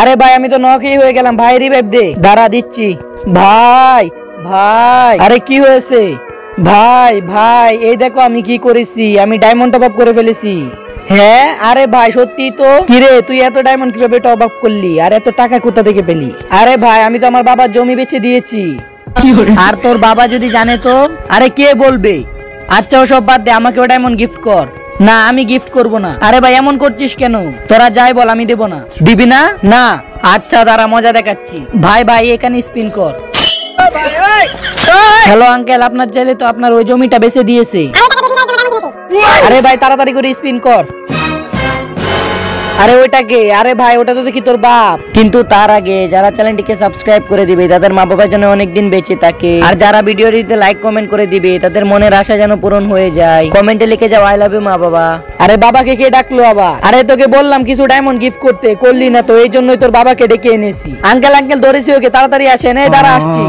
আরে ভাই আমি তো নকই হয়ে গেলাম ভাই, রিভাইভ দে। দাঁড়া দিচ্ছি ভাই। ভাই আরে কি হয়েছে ভাই? ভাই এই দেখো আমি কি করেছি, আমি ডায়মন্ড টপ আপ করে ফেলেছি। হ্যাঁ আরে ভাই সত্যি তো। কিরে তুই এত ডায়মন্ড কিভাবে টপ আপ করলি, আর এত টাকা কোথা থেকে পেলি? আরে ভাই আমি তো আমার বাবার জমি বেচে দিয়েছি। আর তোর বাবা যদি জানে তো? আরে কে বলবে? আচ্ছা ওসব বাদ দে, আমাকে ও ডায়মন্ড গিফট কর। না আমি গিফট করব না। আরে ভাই এমন করছিস কেন? তোরা যাই বল আমি দেব না। দিবি না? না আচ্ছা দাঁড়া মজা দেখাচ্ছি। ভাই ভাই এখানে স্পিন কর। হ্যালো আঙ্কেল, আপনার ছেলে তো আপনার ওই জমিটা বেচে দিয়েছে। আরে ভাই তাড়াতাড়ি করে স্পিন কর। আরে ওইটাকে? আরে ভাই ওটা তো দেখি তোর বাপ। কিন্তু তার আগে যারা চ্যানেলটিকে সাবস্ক্রাইব করে দিবে তাদের মা বাবার জন্য অনেকদিন বেঁচে থাকে, আর যারা ভিডিওটিতে লাইক কমেন্ট করে দিবে তাদের মনের আশা যেন পূরণ হয়ে যায়। কমেন্টে লিখে যাও আই লাভ ইউ মা বাবা। আরে বাবাকে কে ডাকলো আবার? আরে তোকে বললাম কিছু ডায়মন্ড গিফট করতে, করলি না তো, এই জন্যই তোর বাবাকে ডেকে এনেছি। আঙ্কেল আঙ্কেল ধরেছি ওকে, তাড়াতাড়ি আসেন। এই দাঁড়া আসছি।